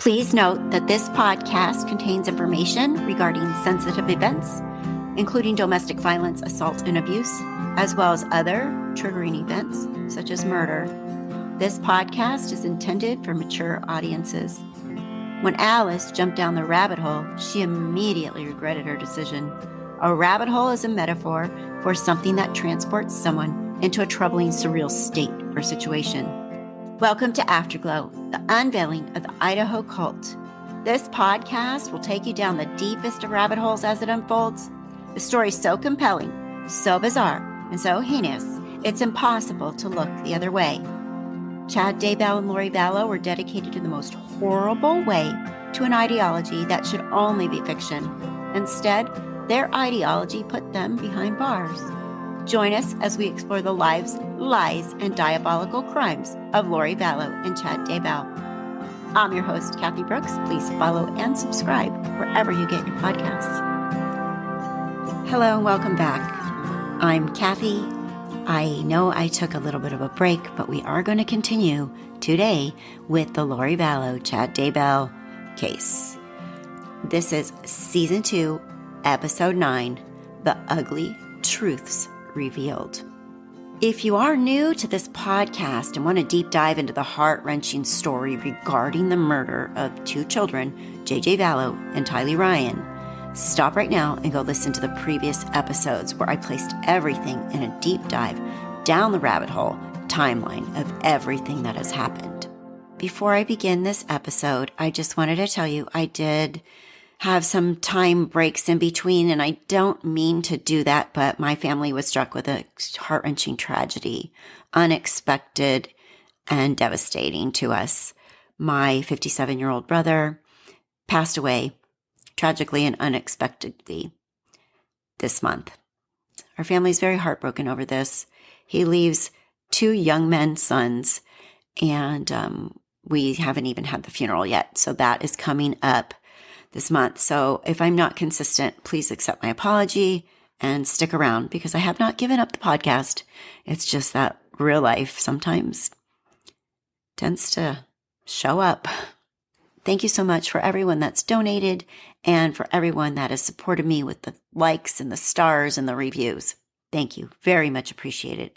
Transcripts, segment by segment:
Please note that this podcast contains information regarding sensitive events, including domestic violence, assault, and abuse, as well as other triggering events such as murder. This podcast is intended for mature audiences. When Alice jumped down the rabbit hole, she immediately regretted her decision. A rabbit hole is a metaphor for something that transports someone into a troubling, surreal state or situation. Welcome to Afterglow, the unveiling of the Idaho Cult. This podcast will take you down the deepest of rabbit holes as it unfolds. The story is so compelling, so bizarre, and so heinous, it's impossible to look the other way. Chad Daybell and Lori Vallow were dedicated in the most horrible way to an ideology that should only be fiction. Instead, their ideology put them behind bars. Join us as we explore the lives, lies, and diabolical crimes of Lori Vallow and Chad Daybell. I'm your host, Kathy Brooks. Please follow and subscribe wherever you get your podcasts. Hello and welcome back. I'm Kathy. I know I took a little bit of a break, but we are going to continue today with the Lori Vallow, Chad Daybell case. This is Season 2, Episode 9, The Ugly Truths Revealed. If you are new to this podcast and want to deep dive into the heart-wrenching story regarding the murder of two children, JJ Vallow and Tylee Ryan, stop right now and go listen to the previous episodes where I placed everything in a deep dive down the rabbit hole timeline of everything that has happened. Before I begin this episode, I just wanted to tell you I did have some time breaks in between, and I don't mean to do that, but my family was struck with a heart-wrenching tragedy, unexpected and devastating to us. My 57-year-old brother passed away tragically and unexpectedly this month. Our family is very heartbroken over this. He leaves two young men sons, and we haven't even had the funeral yet, so that is coming up this month. So if I'm not consistent, please accept my apology and stick around because I have not given up the podcast. It's just that real life sometimes tends to show up. Thank you so much for everyone that's donated and for everyone that has supported me with the likes and the stars and the reviews. Thank you. Very much appreciated.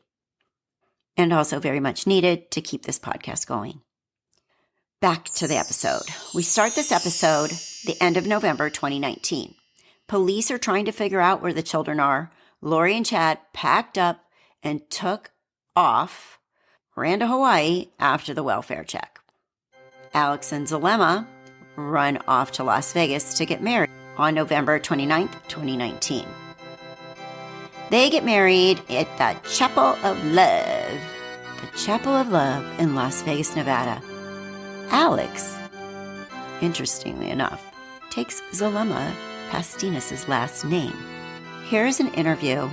And also very much needed to keep this podcast going. Back to the episode. We start this episode the end of November 2019. Police are trying to figure out where the children are. Lori and Chad packed up and took off, ran to Hawaii after the welfare check. Alex and Zulema run off to Las Vegas to get married on November 29th, 2019. They get married at the Chapel of Love. The Chapel of Love in Las Vegas, Nevada. Alex, interestingly enough, takes Zulema Pastinas' last name. Here is an interview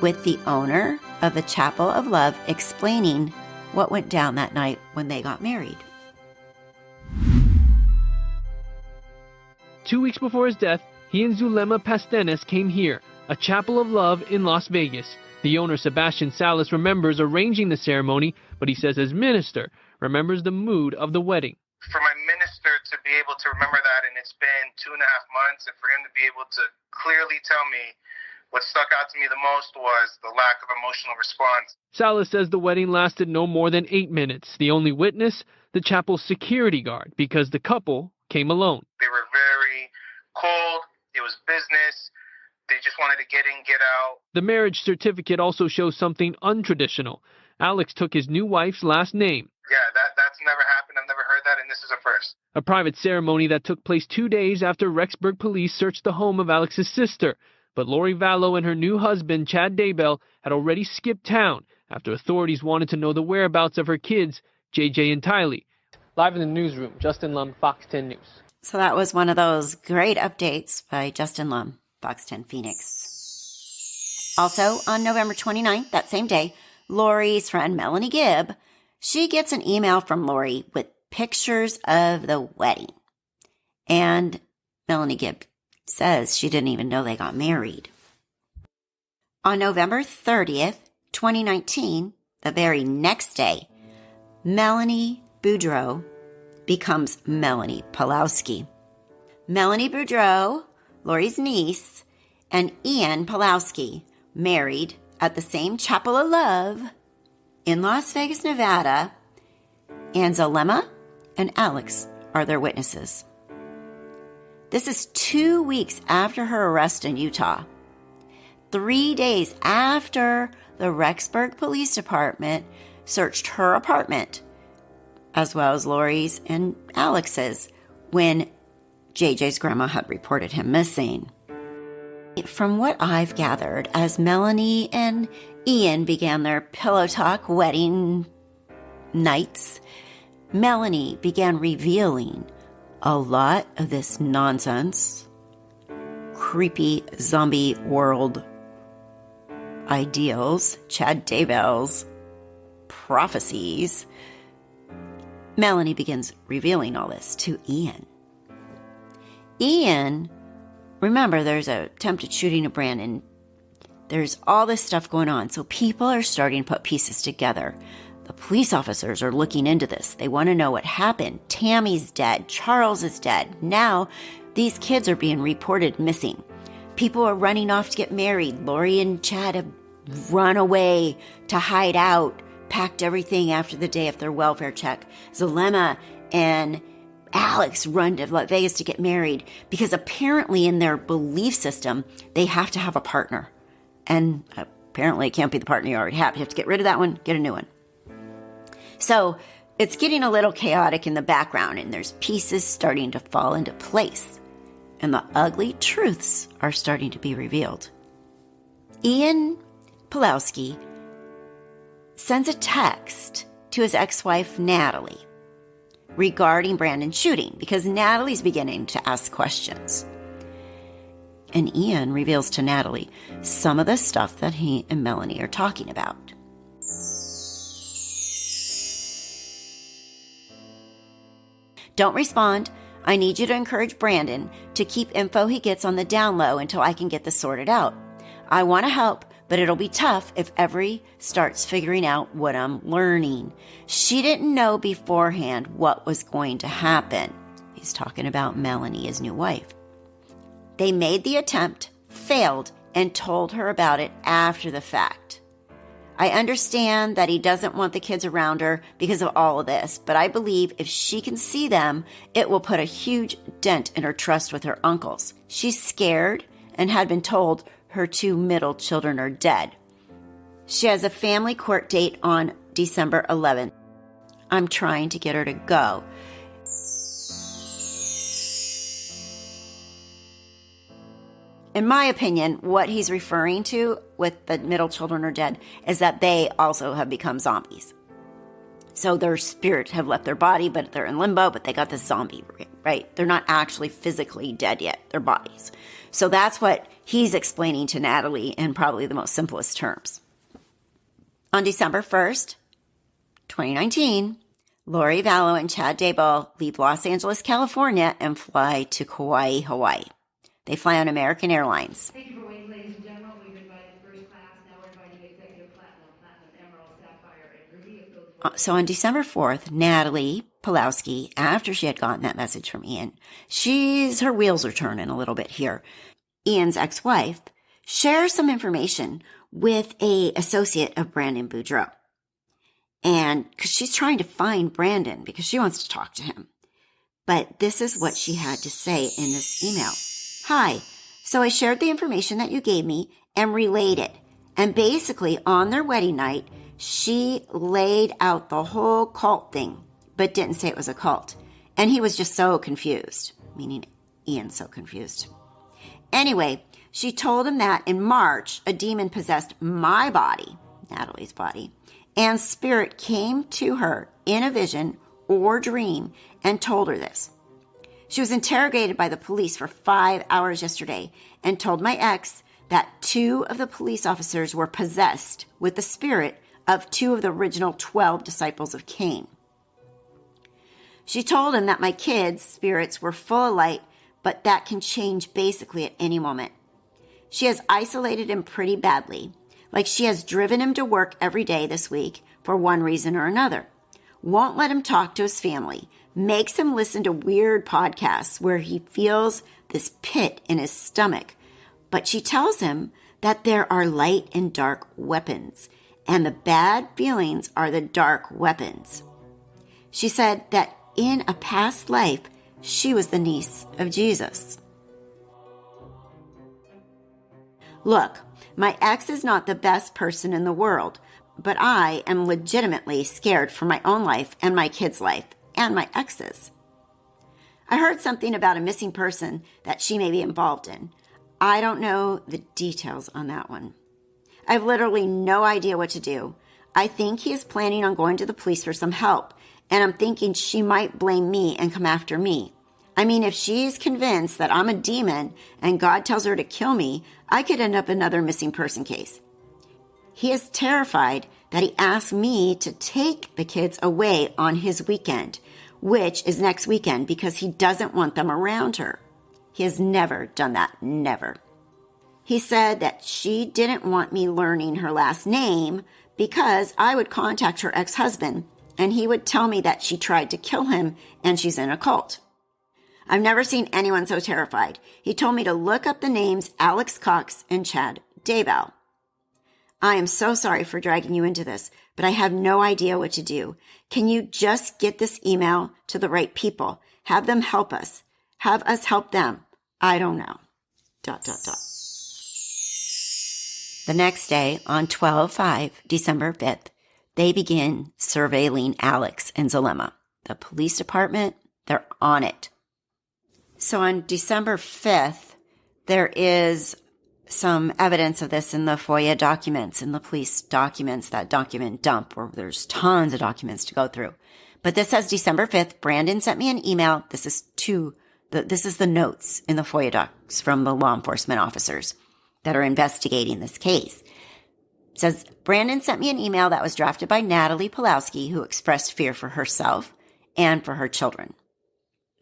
with the owner of the Chapel of Love explaining what went down that night when they got married. 2 weeks before his death, he and Zulema Pastinas came here, a Chapel of Love in Las Vegas. The owner, Sebastian Salas, remembers arranging the ceremony, but he says his minister remembers the mood of the wedding. For my minister to be able to remember that, and it's been 2.5 months, and for him to be able to clearly tell me what stuck out to me the most was the lack of emotional response. Salas says the wedding lasted no more than 8 minutes. The only witness, the chapel's security guard, because the couple came alone. They were very cold. It was business. They just wanted to get in, get out. The marriage certificate also shows something untraditional. Alex took his new wife's last name. Yeah, that's never happened. I've never heard that, and this is a first. A private ceremony that took place 2 days after Rexburg police searched the home of Alex's sister. But Lori Vallow and her new husband, Chad Daybell, had already skipped town after authorities wanted to know the whereabouts of her kids, JJ and Tylee. Live in the newsroom, Justin Lum, Fox 10 News. So that was one of those great updates by Justin Lum, Fox 10 Phoenix. Also, on November 29th, that same day, Lori's friend Melanie Gibb, she gets an email from Lori with pictures of the wedding. And Melanie Gibb says she didn't even know they got married. On November 30th, 2019, the very next day, Melanie Boudreau becomes Melanie Palowski. Melanie Boudreau, Lori's niece, and Ian Palowski married at the same Chapel of Love in Las Vegas, Nevada, and Zulema and Alex are their witnesses. This is 2 weeks after her arrest in Utah. 3 days after the Rexburg Police Department searched her apartment, as well as Lori's and Alex's, when JJ's grandma had reported him missing. From what I've gathered, as Melanie and Ian began their pillow talk wedding nights, Melanie began revealing a lot of this nonsense, creepy zombie world ideals, Chad Daybell's prophecies. Melanie begins revealing all this to Ian. Ian, remember, there's a attempted shooting of Brandon. There's all this stuff going on. So people are starting to put pieces together. The police officers are looking into this. They want to know what happened. Tammy's dead. Charles is dead. Now, these kids are being reported missing. People are running off to get married. Lori and Chad have run away to hide out, packed everything after the day of their welfare check. Zulema and Alex run to Las Vegas to get married because apparently in their belief system, they have to have a partner. And apparently it can't be the partner you already have. You have to get rid of that one, get a new one. So it's getting a little chaotic in the background, and there's pieces starting to fall into place. And the ugly truths are starting to be revealed. Ian Palowski sends a text to his ex-wife, Natalie, regarding Brandon's shooting, because Natalie's beginning to ask questions. And Ian reveals to Natalie some of the stuff that he and Melanie are talking about. Don't respond. I need you to encourage Brandon to keep info he gets on the down low until I can get this sorted out. I want to help, but it'll be tough if Every starts figuring out what I'm learning. She didn't know beforehand what was going to happen. He's talking about Melanie, his new wife. They made the attempt, failed, and told her about it after the fact. I understand that he doesn't want the kids around her because of all of this, but I believe if she can see them, it will put a huge dent in her trust with her uncles. She's scared and had been told her 2 middle children are dead. She has a family court date on December 11th. I'm trying to get her to go. In my opinion, what he's referring to with the middle children are dead is that they also have become zombies. So their spirit have left their body, but they're in limbo, but they got this zombie, right? They're not actually physically dead yet, their bodies. So that's what he's explaining to Natalie in probably the most simplest terms. On December 1st, 2019, Lori Vallow and Chad Daybell leave Los Angeles, California, and fly to Kauai, Hawaii. They fly on American Airlines. Thank you for waiting, ladies and gentlemen. We've invited first class. Now we're inviting executive platinum, emerald, sapphire, and ruby. So on December 4th, Natalie Palowski, after she had gotten that message from Ian, her wheels are turning a little bit here. Ian's ex-wife shares some information with a associate of Brandon Boudreau. And because she's trying to find Brandon because she wants to talk to him. But this is what she had to say in this email. Hi, so I shared the information that you gave me and relayed it. And basically on their wedding night, she laid out the whole cult thing, but didn't say it was a cult. And he was just so confused, meaning Ian's so confused. Anyway, she told him that in March, a demon possessed my body, Natalie's body, and spirit came to her in a vision or dream and told her this. She was interrogated by the police for 5 hours yesterday and told my ex that 2 of the police officers were possessed with the spirit of 2 of the original 12 disciples of Cain. She told him that my kids' spirits were full of light, but that can change basically at any moment. She has isolated him pretty badly, like she has driven him to work every day this week for one reason or another. Won't let him talk to his family, makes him listen to weird podcasts where he feels this pit in his stomach. But she tells him that there are light and dark weapons, and the bad feelings are the dark weapons. She said that in a past life, she was the niece of Jesus. Look, my ex is not the best person in the world, but I am legitimately scared for my own life and my kid's life and my ex's. I heard something about a missing person that she may be involved in. I don't know the details on that one. I have literally no idea what to do. I think he is planning on going to the police for some help, and I'm thinking she might blame me and come after me. I mean, if she's convinced that I'm a demon and God tells her to kill me, I could end up another missing person case. He is terrified that he asked me to take the kids away on his weekend, which is next weekend, because he doesn't want them around her. He has never done that, never. He said that she didn't want me learning her last name because I would contact her ex-husband and he would tell me that she tried to kill him and she's in a cult. I've never seen anyone so terrified. He told me to look up the names Alex Cox and Chad Daybell. I am so sorry for dragging you into this, but I have no idea what to do. Can you just get this email to the right people? Have them help us. Have us help them. I don't know. ... The next day, on 12/5, December 5th, they begin surveilling Alex and Zulema. The police department, they're on it. So on December 5th, there is some evidence of this in the FOIA documents, in the police documents, that document dump, where there's tons of documents to go through. But this says December 5th, Brandon sent me an email. This is the notes in the FOIA docs from the law enforcement officers that are investigating this case. It says, Brandon sent me an email that was drafted by Natalie Palowski, who expressed fear for herself and for her children.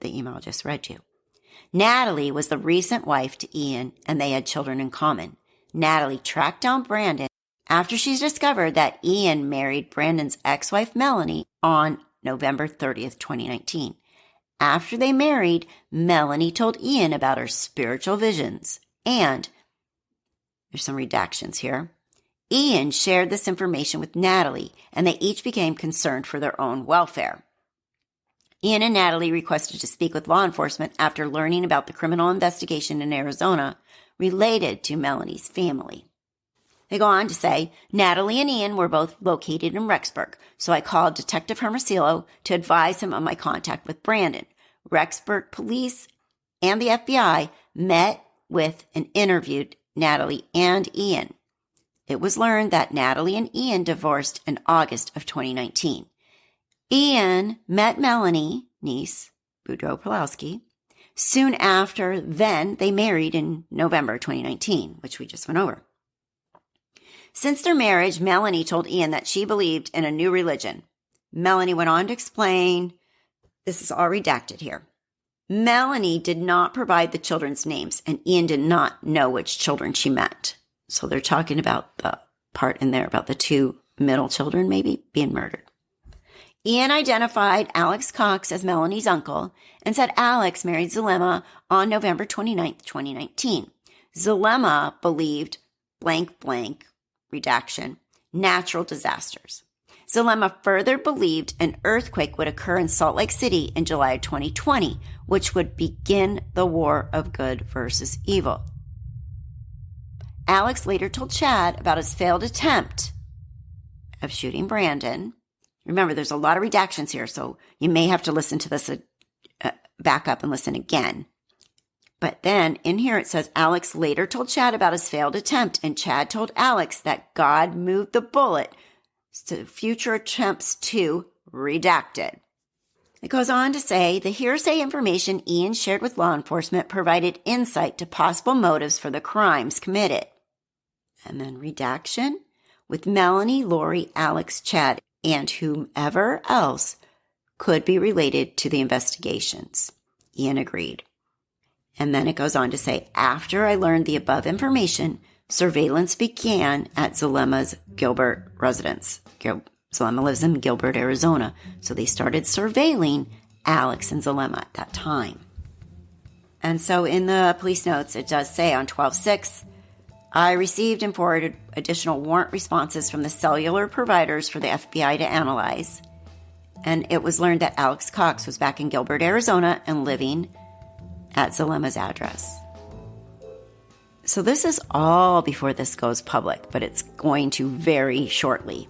The email I just read you. Natalie was the recent wife to Ian, and they had children in common. Natalie tracked down Brandon after she's discovered that Ian married Brandon's ex-wife Melanie on November 30th, 2019. After they married, Melanie told Ian about her spiritual visions, and there's some redactions here. Ian shared this information with Natalie, and they each became concerned for their own welfare. Ian and Natalie requested to speak with law enforcement after learning about the criminal investigation in Arizona related to Melanie's family. They go on to say, Natalie and Ian were both located in Rexburg, so I called Detective Hermosillo to advise him of my contact with Brandon. Rexburg police and the FBI met with and interviewed Natalie and Ian. It was learned that Natalie and Ian divorced in August of 2019. Ian met Melanie, niece, Boudreaux Palowski. Soon after, then they married in November 2019, which we just went over. Since their marriage, Melanie told Ian that she believed in a new religion. Melanie went on to explain, this is all redacted here. Melanie did not provide the children's names, and Ian did not know which children she meant. So they're talking about the part in there about the two middle children maybe being murdered. Ian identified Alex Cox as Melanie's uncle and said Alex married Zulema on November 29th, 2019. Zulema believed blank, redaction, natural disasters. Zulema further believed an earthquake would occur in Salt Lake City in July of 2020, which would begin the war of good versus evil. Alex later told Chad about his failed attempt of shooting Brandon. Remember, there's a lot of redactions here, so you may have to listen to this back up and listen again. But then in here it says Alex later told Chad about his failed attempt, and Chad told Alex that God moved the bullet to future attempts to redacted. It goes on to say the hearsay information Ian shared with law enforcement provided insight to possible motives for the crimes committed. And then redaction with Melanie, Lori, Alex, Chad, and whomever else could be related to the investigations. Ian agreed. And then it goes on to say, after I learned the above information, surveillance began at Zulema's Gilbert residence. Zulema lives in Gilbert, Arizona. So they started surveilling Alex and Zulema at that time. And so in the police notes, it does say on 12/6, I received and forwarded additional warrant responses from the cellular providers for the FBI to analyze. And it was learned that Alex Cox was back in Gilbert, Arizona, and living at Zulema's address. So this is all before this goes public, but it's going to very shortly.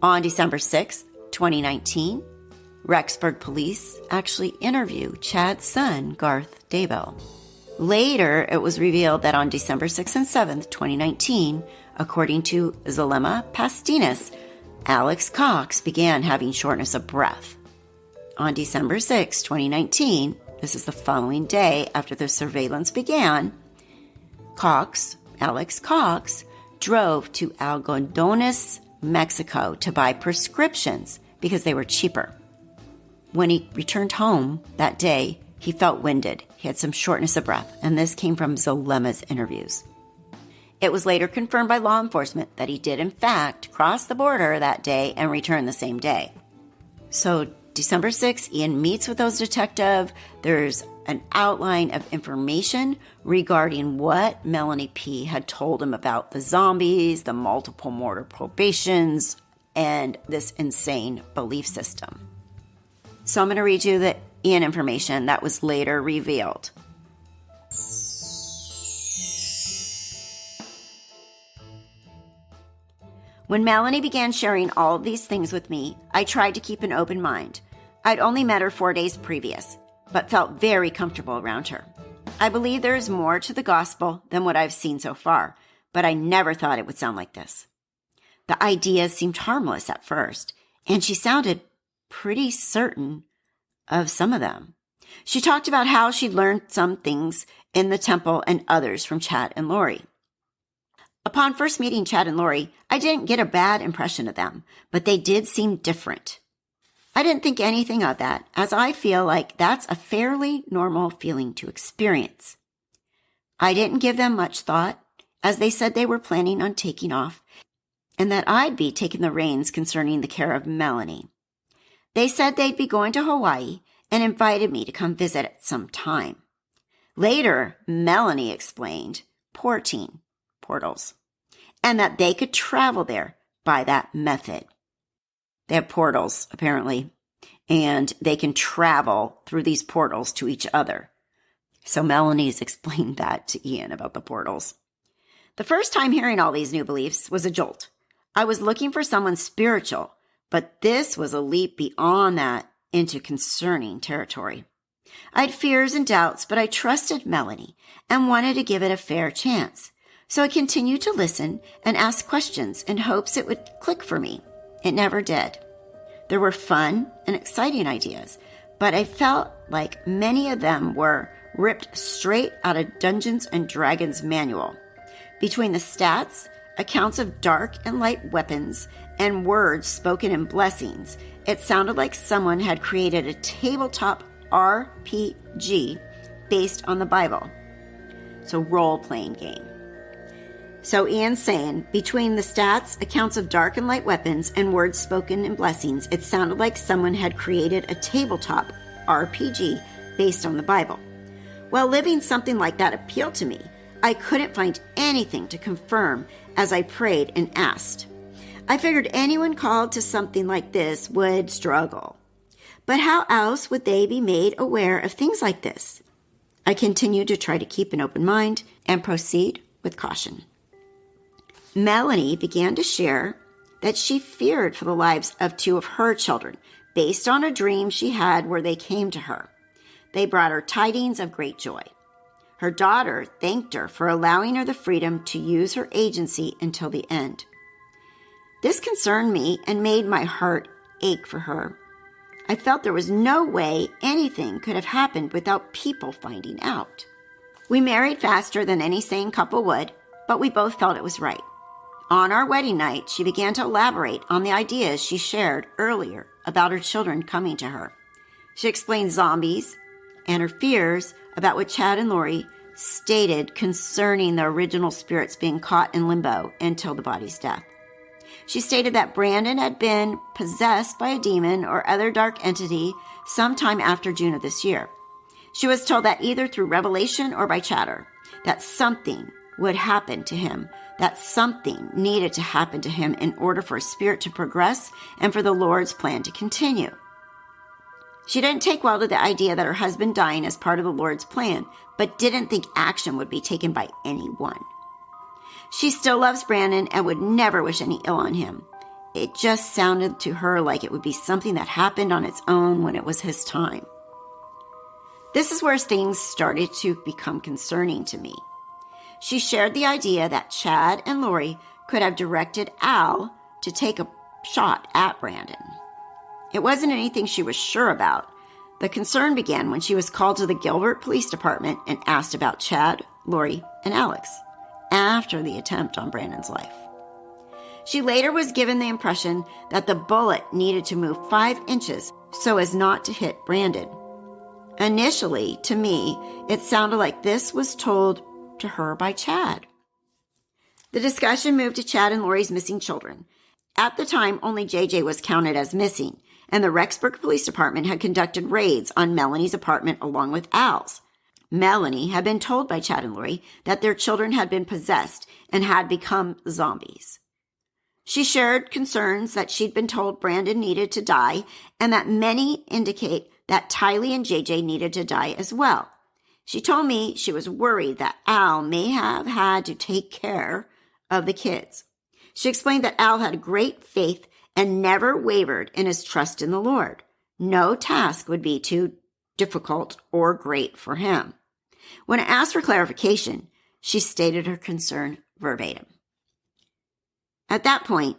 On December 6th, 2019, Rexburg police actually interview Chad's son, Garth Daybell. Later, it was revealed that on December 6th and 7th, 2019, according to Zulema Pastinas, Alex Cox began having shortness of breath. On December 6, 2019, this is the following day after the surveillance began, Alex Cox, drove to Algodones, Mexico to buy prescriptions because they were cheaper. When he returned home that day, he felt winded. He had some shortness of breath, and this came from Zulema's interviews. It was later confirmed by law enforcement that he did, in fact, cross the border that day and return the same day. So December 6th, Ian meets with those detectives. There's an outline of information regarding what Melanie P. had told him about the zombies, the multiple mortar probations, and this insane belief system. So I'm going to read you the Ian information that was later revealed. When Melanie began sharing all of these things with me, I tried to keep an open mind. I'd only met her 4 days previous, but felt very comfortable around her. I believe there is more to the gospel than what I've seen so far, but I never thought it would sound like this. The ideas seemed harmless at first, and she sounded pretty certain of some of them. She talked about how she'd learned some things in the temple and others from Chad and Lori. Upon first meeting Chad and Lori, I didn't get a bad impression of them, but they did seem different. I didn't think anything of that, as I feel like that's a fairly normal feeling to experience. I didn't give them much thought, as they said they were planning on taking off, and that I'd be taking the reins concerning the care of Melanie. They said they'd be going to Hawaii and invited me to come visit at some time. Later, Melanie explained portals, and that they could travel there by that method. They have portals, apparently, and they can travel through these portals to each other. So Melanie's explained that to Ian about the portals. The first time hearing all these new beliefs was a jolt. I was looking for someone spiritual, but this was a leap beyond that into concerning territory. I had fears and doubts, but I trusted Melanie and wanted to give it a fair chance. So I continued to listen and ask questions in hopes it would click for me. It never did. There were fun and exciting ideas, but I felt like many of them were ripped straight out of Dungeons and Dragons manual. Between the stats, accounts of dark and light weapons, and words spoken in blessings, it sounded like someone had created a tabletop RPG based on the Bible. So role-playing game. So Ian's saying, between the stats, accounts of dark and light weapons, and words spoken in blessings, it sounded like someone had created a tabletop RPG based on the Bible. While living something like that appealed to me, I couldn't find anything to confirm as I prayed and asked. I figured anyone called to something like this would struggle. But how else would they be made aware of things like this? I continued to try to keep an open mind and proceed with caution. Melanie began to share that she feared for the lives of 2 of her children, based on a dream she had where they came to her. They brought her tidings of great joy. Her daughter thanked her for allowing her the freedom to use her agency until the end. This concerned me and made my heart ache for her. I felt there was no way anything could have happened without people finding out. We married faster than any sane couple would, but we both felt it was right. On our wedding night, she began to elaborate on the ideas she shared earlier about her children coming to her. She explained zombies and her fears about what Chad and Lori stated concerning the original spirits being caught in limbo until the body's death. She stated that Brandon had been possessed by a demon or other dark entity sometime after June of this year. She was told that either through revelation or by chatter, that something would happen to him, that something needed to happen to him in order for his spirit to progress and for the Lord's plan to continue. She didn't take well to the idea that her husband dying as part of the Lord's plan, but didn't think action would be taken by anyone. She still loves Brandon and would never wish any ill on him. It just sounded to her like it would be something that happened on its own when it was his time. This is where things started to become concerning to me. She shared the idea that Chad and Lori could have directed Al to take a shot at Brandon. It wasn't anything she was sure about. The concern began when she was called to the Gilbert Police Department and asked about Chad, Lori, and Alex after the attempt on Brandon's life. She later was given the impression that the bullet needed to move 5 inches so as not to hit Brandon. Initially, to me, it sounded like this was told to her by Chad. The discussion moved to Chad and Lori's missing children. At the time, only JJ was counted as missing, and the Rexburg Police Department had conducted raids on Melanie's apartment along with Al's. Melanie had been told by Chad and Lori that their children had been possessed and had become zombies. She shared concerns that she'd been told Brandon needed to die and that many indicate that Tylee and JJ needed to die as well. She told me she was worried that Al may have had to take care of the kids. She explained that Al had great faith and never wavered in his trust in the Lord. No task would be too difficult or great for him. When I asked for clarification, she stated her concern verbatim. At that point,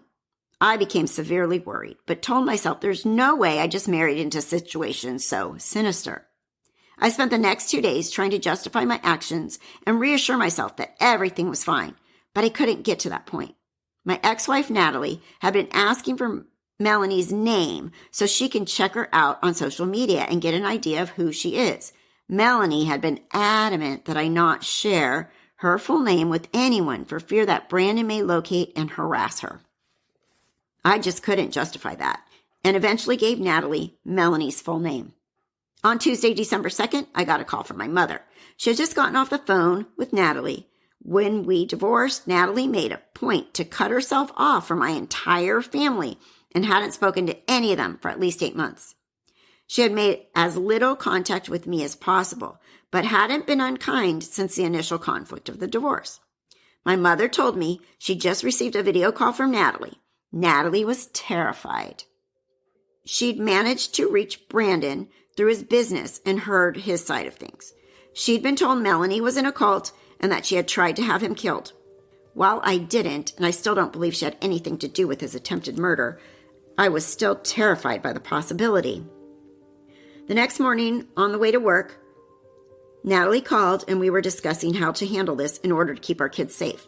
I became severely worried, but told myself there's no way I just married into a situation so sinister. I spent the next 2 days trying to justify my actions and reassure myself that everything was fine, but I couldn't get to that point. My ex-wife, Natalie, had been asking for Melanie's name so she can check her out on social media and get an idea of who she is. Melanie had been adamant that I not share her full name with anyone for fear that Brandon may locate and harass her. I just couldn't justify that and eventually gave Natalie Melanie's full name. On Tuesday, December 2nd, I got a call from my mother. She had just gotten off the phone with Natalie. When we divorced, Natalie made a point to cut herself off from my entire family and hadn't spoken to any of them for at least 8 months. She had made as little contact with me as possible, but hadn't been unkind since the initial conflict of the divorce. My mother told me she just received a video call from Natalie. Natalie was terrified. She'd managed to reach Brandon through his business and heard his side of things. She'd been told Melanie was in a cult and that she had tried to have him killed. While I didn't, and I still don't believe she had anything to do with his attempted murder, I was still terrified by the possibility. The next morning, on the way to work, Natalie called and we were discussing how to handle this in order to keep our kids safe.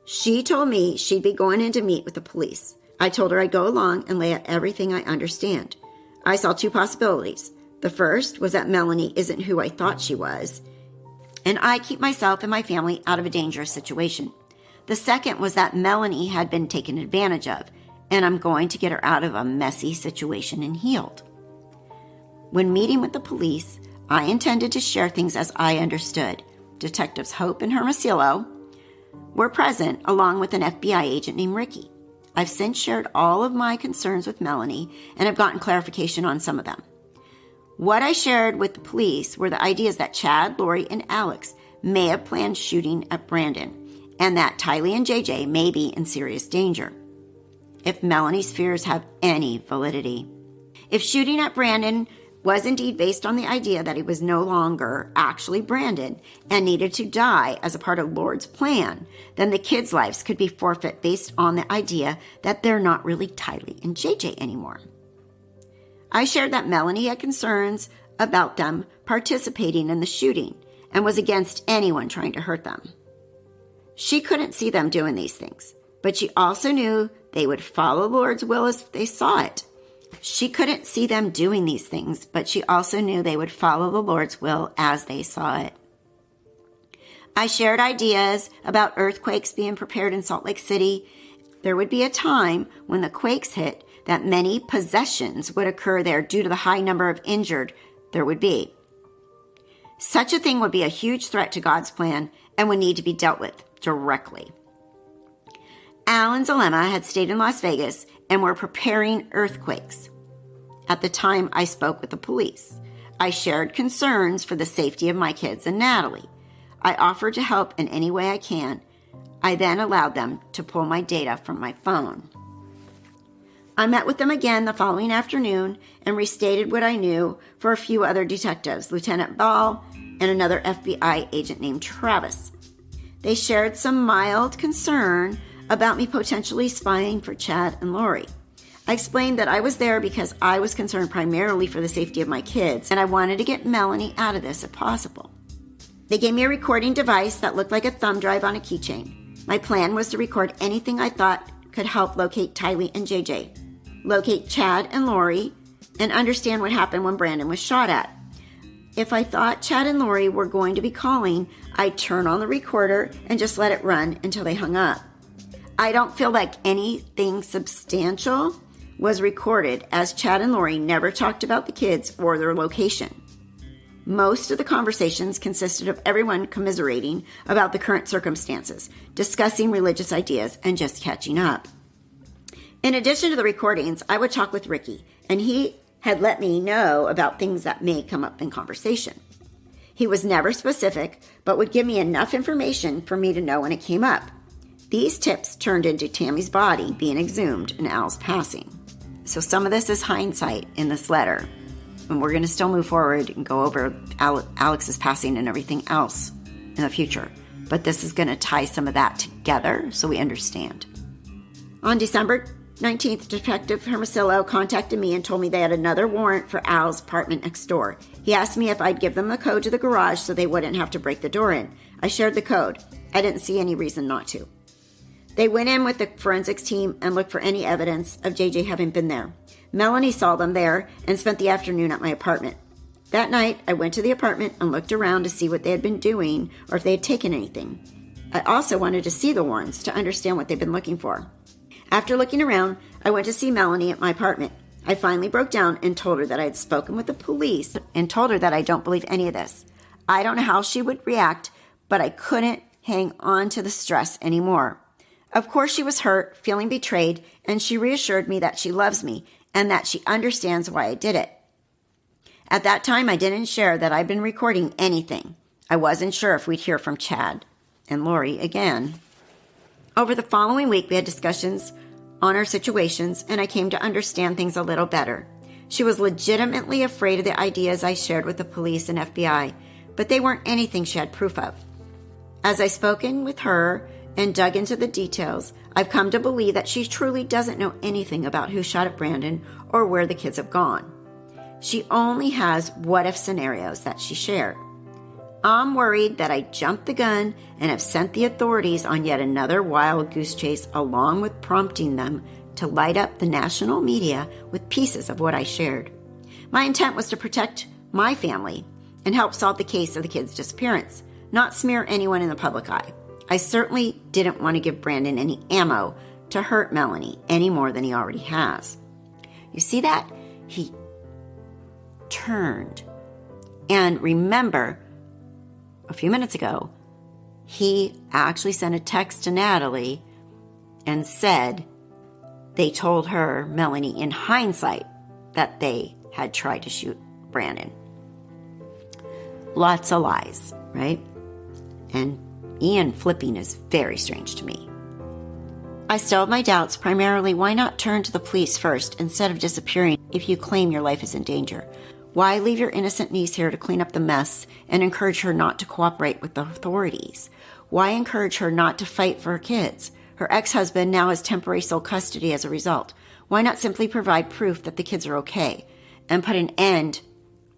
She told me she'd be going in to meet with the police. I told her I'd go along and lay out everything I understand. I saw 2 possibilities. The first was that Melanie isn't who I thought she was, and I keep myself and my family out of a dangerous situation. The second was that Melanie had been taken advantage of, and I'm going to get her out of a messy situation and healed. When meeting with the police, I intended to share things as I understood. Detectives Hope and Hermosillo were present, along with an FBI agent named Ricky. I've since shared all of my concerns with Melanie and have gotten clarification on some of them. What I shared with the police were the ideas that Chad, Lori, and Alex may have planned shooting at Brandon, and that Tylee and JJ may be in serious danger. If Melanie's fears have any validity. If shooting at Brandon was indeed based on the idea that he was no longer actually Brandon and needed to die as a part of Lord's plan, then the kids' lives could be forfeit based on the idea that they're not really Tylee and JJ anymore. I shared that Melanie had concerns about them participating in the shooting and was against anyone trying to hurt them. She couldn't see them doing these things, but she also knew they would follow Lord's will as they saw it. She couldn't see them doing these things, but she also knew they would follow the Lord's will as they saw it. I shared ideas about earthquakes being prepared in Salt Lake City There would be a time when the quakes hit that many possessions would occur there due to the high number of injured there would be. Such a thing would be a huge threat to God's plan and would need to be dealt with directly. Al and Zalema had stayed in Las Vegas and were preparing earthquakes. At the time I spoke with the police, I shared concerns for the safety of my kids and Natalie. I offered to help in any way I can. I then allowed them to pull my data from my phone. I met with them again the following afternoon and restated what I knew for a few other detectives, Lieutenant Ball and another FBI agent named Travis. They shared some mild concern about me potentially spying for Chad and Lori. I explained that I was there because I was concerned primarily for the safety of my kids, and I wanted to get Melanie out of this if possible. They gave me a recording device that looked like a thumb drive on a keychain. My plan was to record anything I thought could help locate Tylee and JJ, locate Chad and Lori, and understand what happened when Brandon was shot at. If I thought Chad and Lori were going to be calling, I'd turn on the recorder and just let it run until they hung up. I don't feel like anything substantial was recorded, as Chad and Lori never talked about the kids or their location. Most of the conversations consisted of everyone commiserating about the current circumstances, discussing religious ideas, and just catching up. In addition to the recordings, I would talk with Ricky, and he had let me know about things that may come up in conversation. He was never specific, but would give me enough information for me to know when it came up. These tips turned into Tammy's body being exhumed and Al's passing. So some of this is hindsight in this letter. And we're going to still move forward and go over Alex's passing and everything else in the future. But this is going to tie some of that together so we understand. On December 19th, Detective Hermosillo contacted me and told me they had another warrant for Al's apartment next door. He asked me if I'd give them the code to the garage so they wouldn't have to break the door in. I shared the code. I didn't see any reason not to. They went in with the forensics team and looked for any evidence of JJ having been there. Melanie saw them there and spent the afternoon at my apartment. That night, I went to the apartment and looked around to see what they had been doing or if they had taken anything. I also wanted to see the warrants to understand what they'd been looking for. After looking around, I went to see Melanie at my apartment. I finally broke down and told her that I had spoken with the police and told her that I don't believe any of this. I don't know how she would react, but I couldn't hang on to the stress anymore. Of course, she was hurt, feeling betrayed, and she reassured me that she loves me and that she understands why I did it. At that time, I didn't share that I'd been recording anything. I wasn't sure if we'd hear from Chad and Lori again. Over the following week, we had discussions on our situations, and I came to understand things a little better. She was legitimately afraid of the ideas I shared with the police and FBI, but they weren't anything she had proof of. As I've spoken with her and dug into the details, I've come to believe that she truly doesn't know anything about who shot at Brandon or where the kids have gone. She only has what-if scenarios that she shared. I'm worried that I jumped the gun and have sent the authorities on yet another wild goose chase, along with prompting them to light up the national media with pieces of what I shared. My intent was to protect my family and help solve the case of the kids' disappearance, not smear anyone in the public eye. I certainly didn't want to give Brandon any ammo to hurt Melanie any more than he already has. You see that? He turned. And remember, a few minutes ago, he actually sent a text to Natalie and said they told her, Melanie, in hindsight, that they had tried to shoot Brandon. Lots of lies, right? And Ian flipping is very strange to me. I still have my doubts. Primarily, why not turn to the police first instead of disappearing if you claim your life is in danger? Why leave your innocent niece here to clean up the mess and encourage her not to cooperate with the authorities? Why encourage her not to fight for her kids? Her ex-husband now has temporary sole custody as a result. Why not simply provide proof that the kids are okay and put an end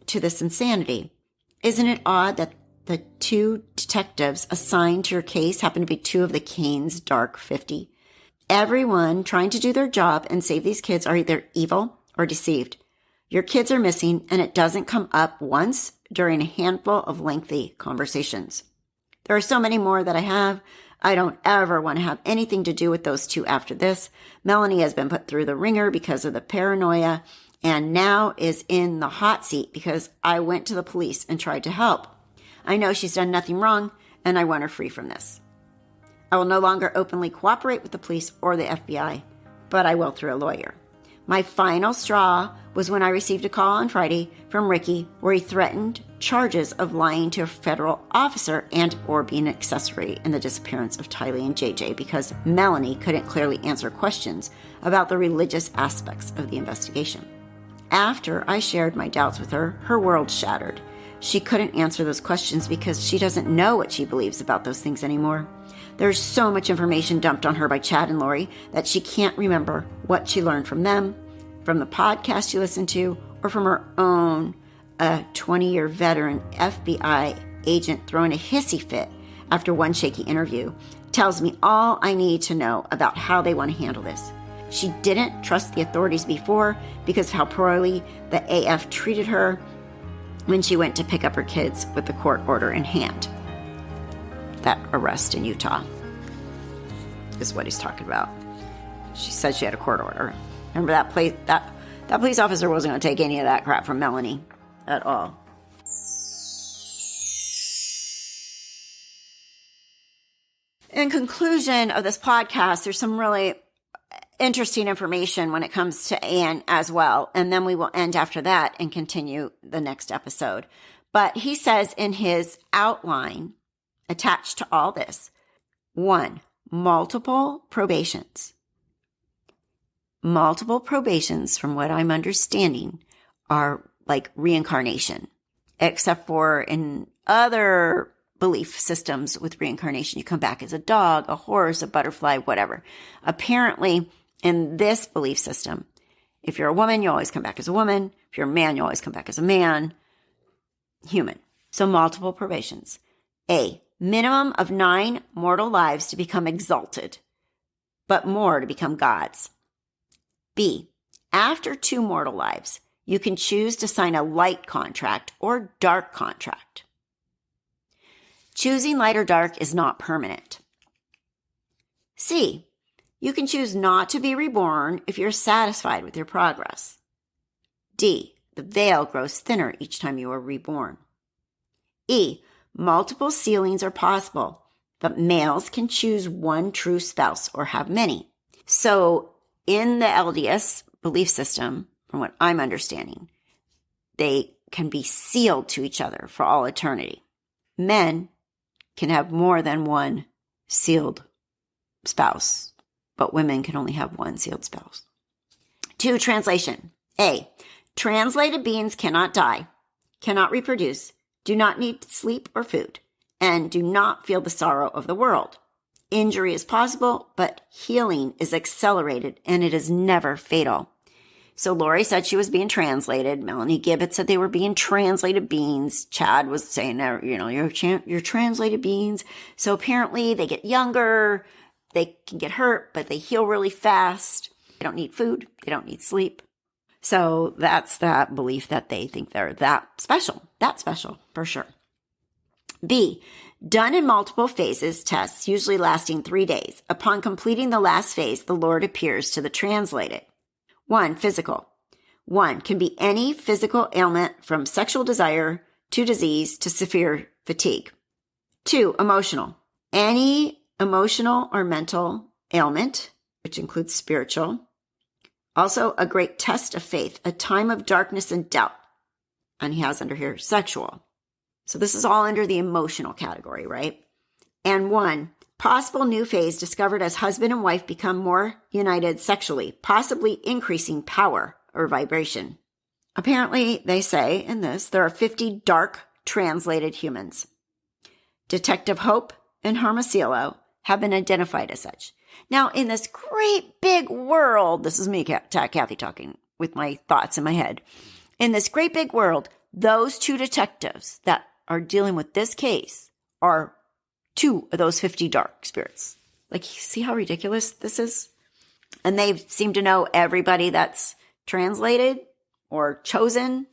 to this insanity? Isn't it odd that the two detectives assigned to your case happen to be two of the Kane's Dark 50? Everyone trying to do their job and save these kids are either evil or deceived. Your kids are missing, and it doesn't come up once during a handful of lengthy conversations. There are so many more that I have I don't ever want to have anything to do with those two after this. Melanie has been put through the ringer because of the paranoia and now is in the hot seat because I went to the police and tried to help. I know she's done nothing wrong, and I want her free from this. I will no longer openly cooperate with the police or the FBI, but I will through a lawyer. My final straw was when I received a call on Friday from Ricky where he threatened charges of lying to a federal officer and or being an accessory in the disappearance of Tylee and JJ because Melanie couldn't clearly answer questions about the religious aspects of the investigation. After I shared my doubts with her, her world shattered. She couldn't answer those questions because she doesn't know what she believes about those things anymore. There's so much information dumped on her by Chad and Lori that she can't remember what she learned from them, from the podcast she listened to, or from her own 20-year veteran FBI agent throwing a hissy fit after one shaky interview tells me all I need to know about how they want to handle this. She didn't trust the authorities before because of how poorly the AF treated her when she went to pick up her kids with the court order in hand. That arrest in Utah is what he's talking about. She said she had a court order. Remember that police officer wasn't going to take any of that crap from Melanie at all. In conclusion of this podcast, there's some really interesting information when it comes to Ian as well. And then we will end after that and continue the next episode. But he says in his outline, attached to all this, 1, multiple probations. Multiple probations, from what I'm understanding, are like reincarnation, except for in other belief systems with reincarnation, you come back as a dog, a horse, a butterfly, whatever. Apparently, in this belief system, if you're a woman, you always come back as a woman. If you're a man, you always come back as a man. Human. So multiple probations. A, minimum of 9 mortal lives to become exalted, but more to become gods. B, after 2 mortal lives, you can choose to sign a light contract or dark contract. Choosing light or dark is not permanent. C, you can choose not to be reborn if you're satisfied with your progress. D, the veil grows thinner each time you are reborn. E, multiple sealings are possible, but males can choose one true spouse or have many. So in the LDS belief system, from what I'm understanding, they can be sealed to each other for all eternity. Men can have more than one sealed spouse, but women can only have one sealed spouse. 2, translation. A, translated beings cannot die, cannot reproduce, do not need sleep or food, and do not feel the sorrow of the world. Injury is possible, but healing is accelerated, and it is never fatal. So Lori said she was being translated. Melanie Gibbet said they were being translated beings. Chad was saying, you're translated beings. So apparently they get younger, they can get hurt, but they heal really fast. They don't need food. They don't need sleep. So that's that belief that they think they're that special for sure. B, done in multiple phases, tests usually lasting 3 days. Upon completing the last phase, the Lord appears to the translated. 1, physical. 1 can be any physical ailment from sexual desire to disease to severe fatigue. 2, emotional. Any emotional or mental ailment, which includes spiritual. Also, a great test of faith, a time of darkness and doubt. And he has under here sexual. So this is all under the emotional category, right? And 1, possible new phase discovered as husband and wife become more united sexually, possibly increasing power or vibration. Apparently, they say in this, there are 50 dark translated humans. Detective Hope and Hermosillo have been identified as such. Now, in this great big world, this is me, Kathy, talking with my thoughts in my head. In this great big world, those 2 detectives that are dealing with this case are 2 of those 50 dark spirits. Like, see how ridiculous this is? And they seem to know everybody that's translated or chosen.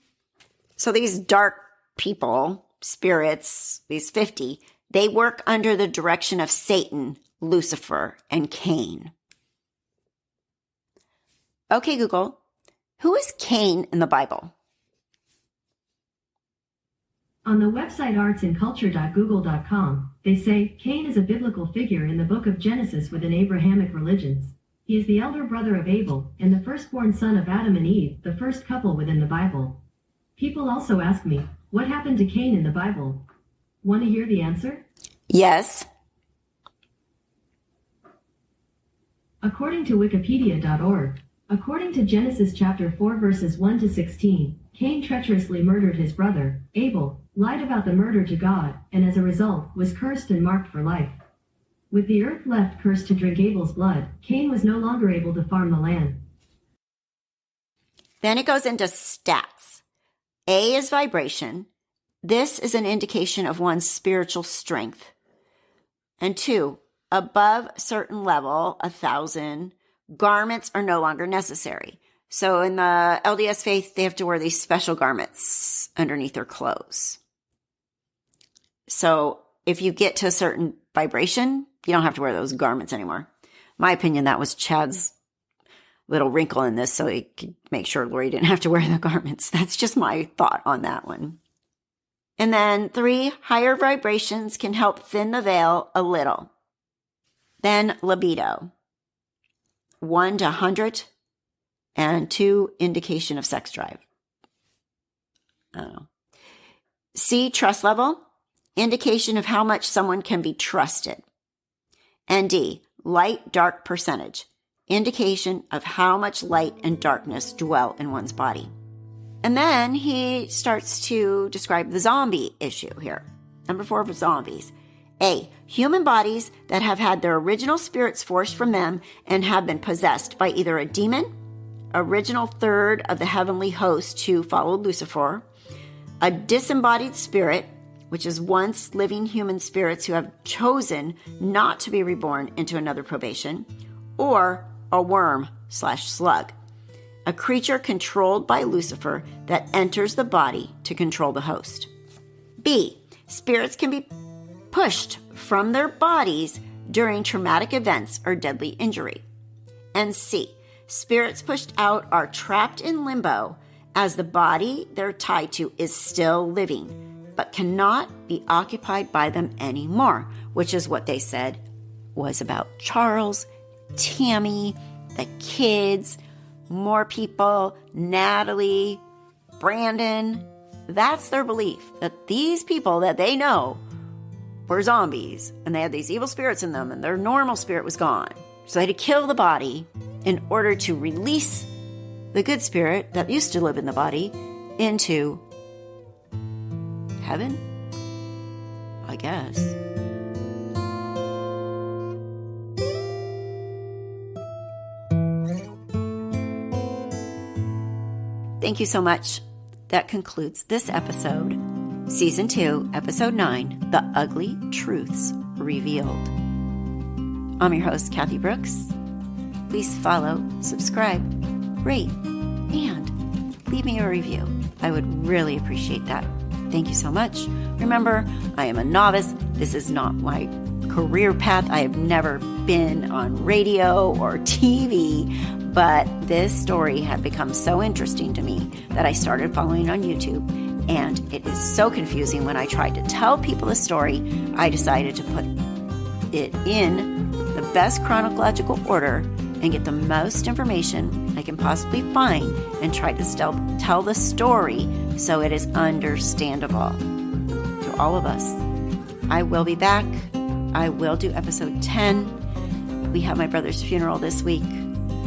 So these dark people, spirits, these 50, They work under the direction of Satan, Lucifer, and Cain. Okay, Google, who is Cain in the Bible? On the website artsandculture.google.com, they say Cain is a biblical figure in the book of Genesis within Abrahamic religions. He is the elder brother of Abel and the firstborn son of Adam and Eve, the first couple within the Bible. People also ask me, what happened to Cain in the Bible? Want to hear the answer? Yes. According to Wikipedia.org, according to Genesis chapter 4 verses 1 to 16, Cain treacherously murdered his brother, Abel, lied about the murder to God, and as a result, was cursed and marked for life. With the earth left cursed to drink Abel's blood, Cain was no longer able to farm the land. Then it goes into stats. A is vibration. This is an indication of one's spiritual strength. And 2, above certain level, 1,000, garments are no longer necessary. So in the LDS faith, they have to wear these special garments underneath their clothes. So if you get to a certain vibration, you don't have to wear those garments anymore. My opinion, that was Chad's little wrinkle in this, so he could make sure Lori didn't have to wear the garments. That's just my thought on that one. And then 3, higher vibrations can help thin the veil a little. Then libido, 1 to 100, and 2, indication of sex drive. I don't know. C, trust level, indication of how much someone can be trusted. And D, light dark percentage, indication of how much light and darkness dwell in one's body. And then he starts to describe the zombie issue here. Number 4 for zombies. A, human bodies that have had their original spirits forced from them and have been possessed by either a demon, original third of the heavenly host who followed Lucifer, a disembodied spirit, which is once living human spirits who have chosen not to be reborn into another probation, or a worm/slug, a creature controlled by Lucifer that enters the body to control the host. B, spirits can be pushed from their bodies during traumatic events or deadly injury. And C, spirits pushed out are trapped in limbo as the body they're tied to is still living, but cannot be occupied by them anymore, which is what they said was about Charles, Tammy, the kids, more people, Natalie, Brandon. That's their belief, that these people that they know were zombies and they had these evil spirits in them and their normal spirit was gone. So they had to kill the body in order to release the good spirit that used to live in the body into heaven, I guess. Thank you so much. That concludes this episode, Season 2, Episode 9, The Ugly Truths Revealed. I'm your host, Kathy Brooks. Please follow, subscribe, rate, and leave me a review. I would really appreciate that. Thank you so much. Remember, I am a novice. This is not my career path. I have never been on radio or TV, but this story had become so interesting to me that I started following on YouTube, and it is so confusing when I tried to tell people the story. I decided to put it in the best chronological order and get the most information I can possibly find and try to tell the story so it is understandable to all of us. I will be back. I will do episode 10. We have my brother's funeral this week,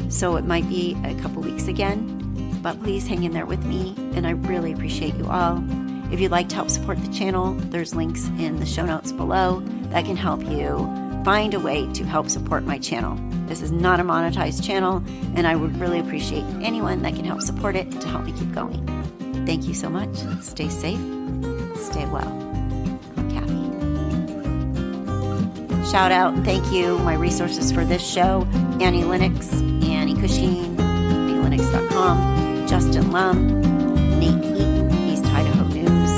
so it might be a couple weeks again, but please hang in there with me, and I really appreciate you all. If you'd like to help support the channel, there's links in the show notes below that can help you find a way to help support my channel. This is not a monetized channel, and I would really appreciate anyone that can help support it to help me keep going. Thank you so much. Stay safe. Stay well. I'm Kathy. Shout out and thank you. My resources for this show, Annie Lennox, Annie Cushing, AnnieLennox.com, Justin Lum, Nate Eaton, East Idaho News,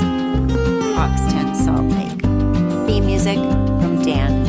Fox 10 Salt Lake. Be theme music from Dan.